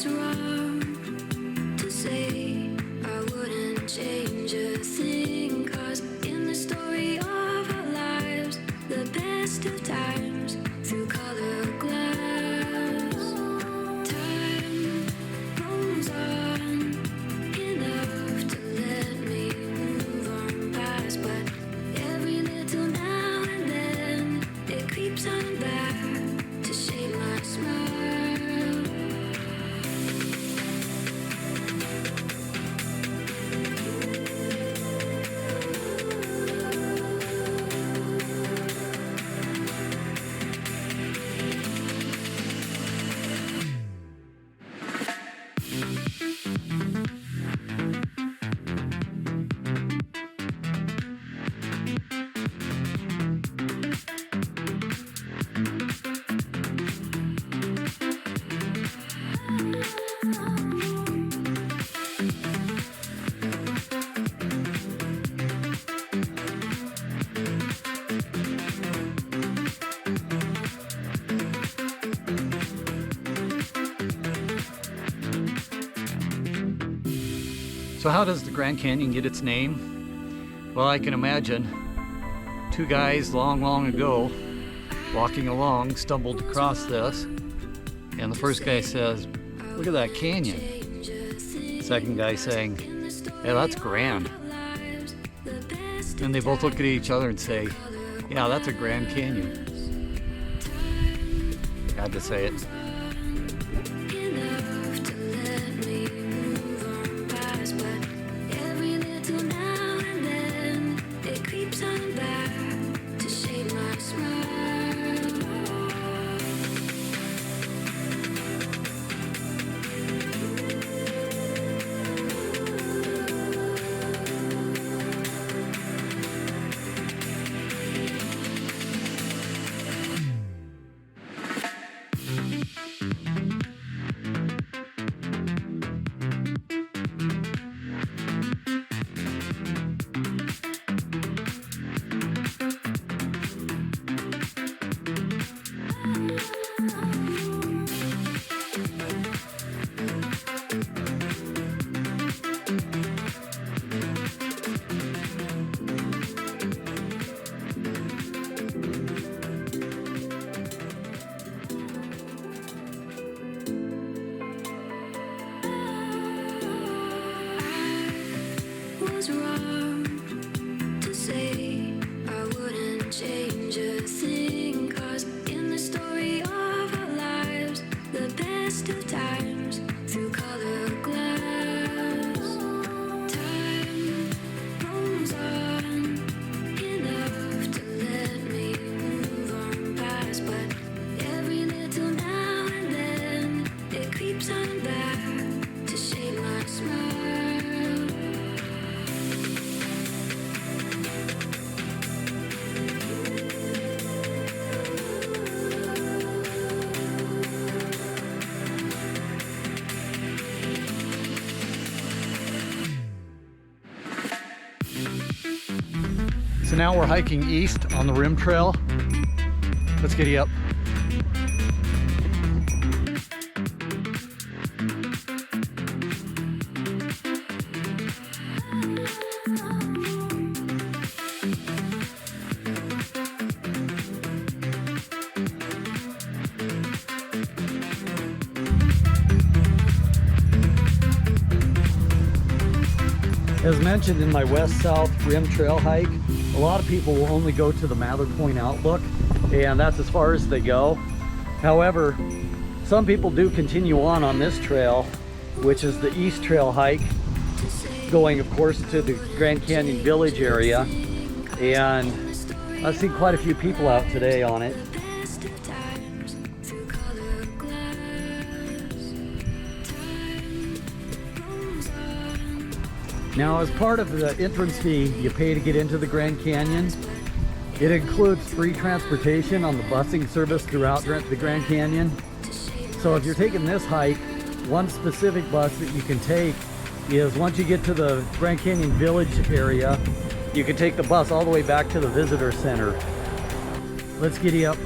was wrong to say I wouldn't change a thing, 'cause in the story of our lives, the best of times through color glass, time rolls on enough to let me move on past, but every little now and then it creeps on back to shape my smile. So how does the Grand Canyon get its name? Well, I can imagine two guys long ago walking along stumbled across this, and the first guy says, "Look at that canyon." Second guy saying, "Yeah, that's grand." And they both look at each other and say, "Yeah, that's a Grand Canyon." Had to say it. Was wrong to say I wouldn't change a thing, 'cause in the story of our lives, the best of times through color glass, time rolls on enough to let me move on past, but every little now and then it creeps on back to shape my smile. So now we're hiking east on the rim trail. Let's giddy up. As mentioned in my west-south rim trail hike, a lot of people will only go to the Mather Point outlook, and that's as far as they go. However, some people do continue on this trail, which is the East Trail hike, going of course to the Grand Canyon Village area, and I've seen quite a few people out today on it. Now, as part of the entrance fee you pay to get into the Grand Canyon, it includes free transportation on the busing service throughout the Grand Canyon. So if you're taking this hike, one specific bus that you can take is once you get to the Grand Canyon Village area, you can take the bus all the way back to the visitor center. Let's giddy up.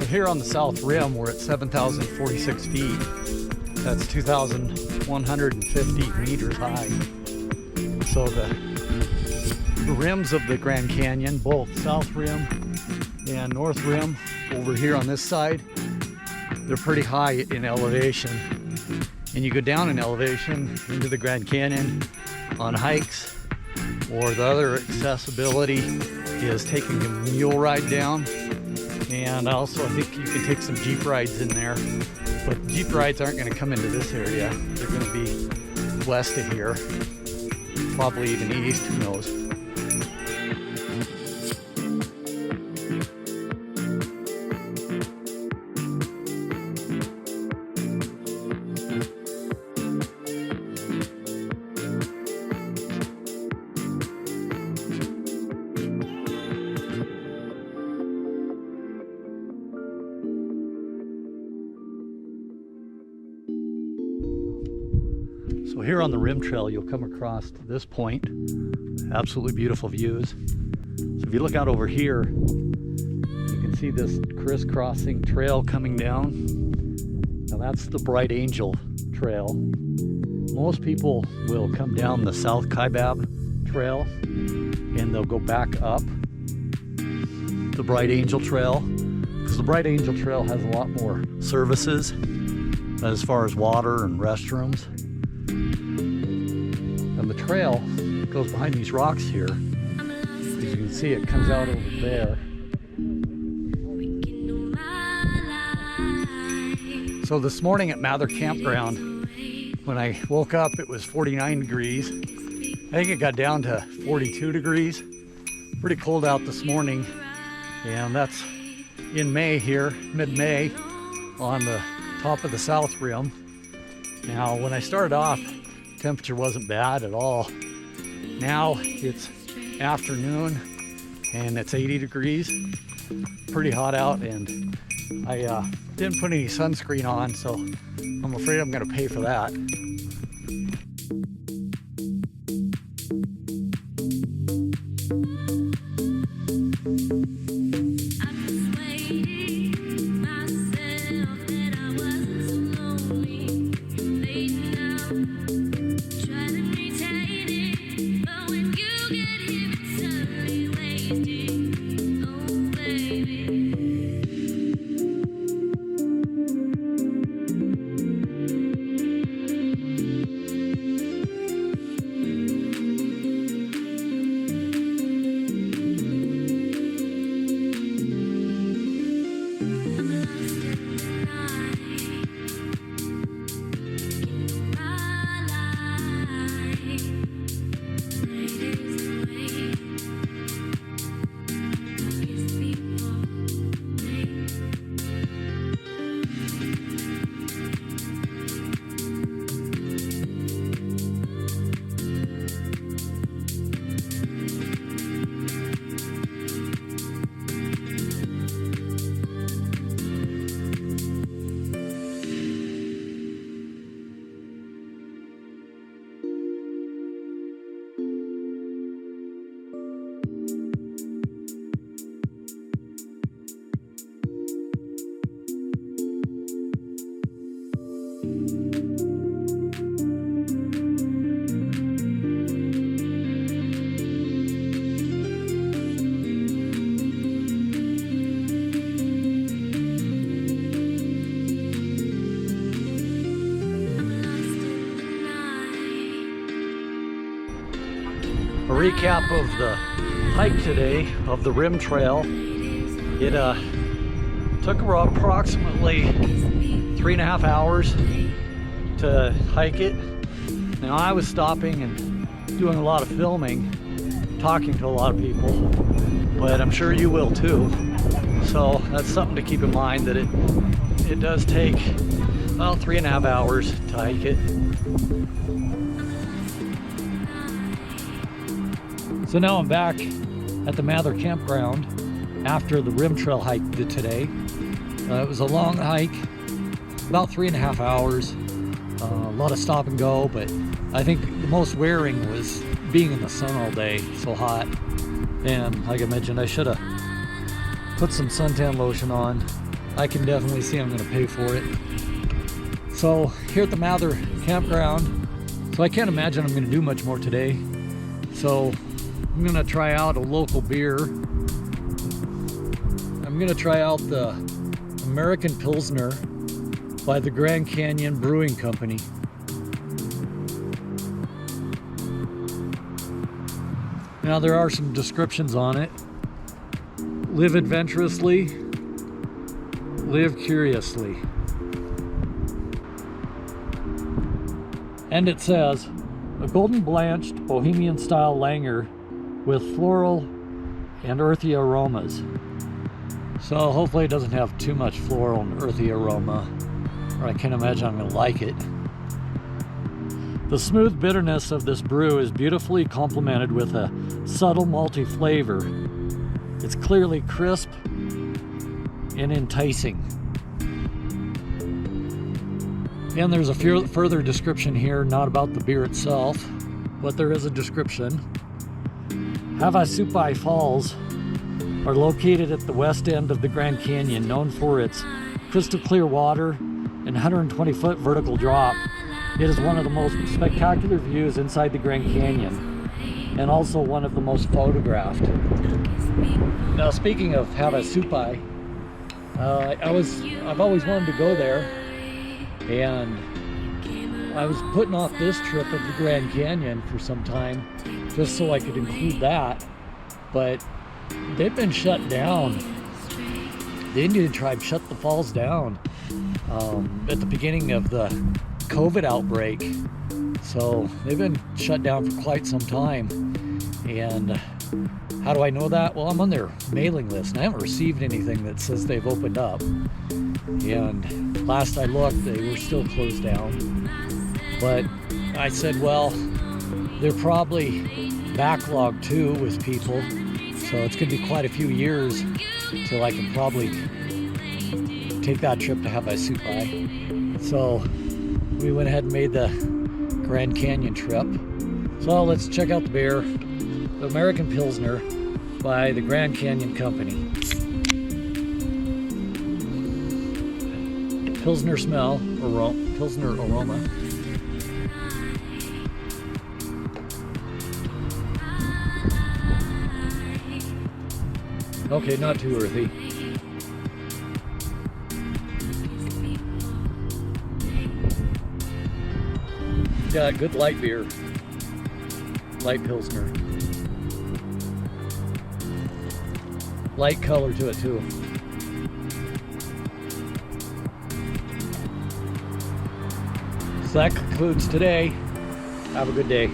here on the south rim, we're at 7,046 feet. That's 2,150 meters high. So the rims of the Grand Canyon, both south rim and north rim over here on this side, they're pretty high in elevation. And you go down in elevation into the Grand Canyon on hikes, or the other accessibility is taking a mule ride down. And also I think you can take some Jeep rides in there, but Jeep rides aren't going to come into this area. They're going to be west of here, probably even east, who knows. So here on the rim trail, you'll come across this point. Absolutely beautiful views. So if you look out over here, you can see this crisscrossing trail coming down. Now that's the Bright Angel Trail. Most people will come down the South Kaibab Trail and they'll go back up the Bright Angel Trail, because the Bright Angel Trail has a lot more services as far as water and restrooms. And the trail goes behind these rocks here. As you can see, it comes out over there. So this morning at Mather Campground, when I woke up, it was 49 degrees. I think it got down to 42 degrees. Pretty cold out this morning. And that's in May here, mid-May, on the top of the south rim. Now, when I started off, temperature wasn't bad at all. Now it's afternoon and it's 80 degrees, pretty hot out, and I didn't put any sunscreen on, so I'm afraid I'm gonna pay for that. A recap of the hike today of the rim trail. It took approximately 3.5 hours to hike it. Now I was stopping and doing a lot of filming, talking to a lot of people, but I'm sure you will too. So that's something to keep in mind, that it does take about 3.5 hours to hike it. So now I'm back at the Mather Campground after the rim trail hike today. It was a long hike, about 3.5 hours, a lot of stop and go, but I think the most wearing was being in the sun all day, so hot. And like I mentioned, I should have put some suntan lotion on I can definitely see I'm going to pay for it. So here at the Mather campground, so I can't imagine I'm going to do much more today. So I'm going to try out a local beer. I'm going to try out the American Pilsner by the Grand Canyon Brewing Company. Now there are some descriptions on it. Live adventurously, live curiously. And it says, a golden blanched bohemian style lager with floral and earthy aromas. So hopefully it doesn't have too much floral and earthy aroma, or I can't imagine I'm going to like it. The smooth bitterness of this brew is beautifully complemented with a subtle malty flavor. It's clearly crisp and enticing. And there's a further description here, not about the beer itself, but there is a description. Havasupai Falls are located at the west end of the Grand Canyon, known for its crystal clear water and 120-foot vertical drop. It is one of the most spectacular views inside the Grand Canyon, and also one of the most photographed. Now, speaking of Havasupai, I've always wanted to go there, and I was putting off this trip of the Grand Canyon for some time, just so I could include that, but they've been shut down. The Indian tribe shut the falls down at the beginning of the COVID outbreak. So they've been shut down for quite some time. And how do I know that? Well, I'm on their mailing list and I haven't received anything that says they've opened up. And last I looked, they were still closed down. But I said, well, they're probably backlogged too with people. So it's going to be quite a few years till I can probably take that trip to Havasupai. So we went ahead and made the Grand Canyon trip. So let's check out the beer, the American Pilsner by the Grand Canyon Company. Pilsner smell, Pilsner aroma. Okay, not too earthy. Yeah, good light beer. Light Pilsner. Light color to it too. So that concludes today. Have a good day.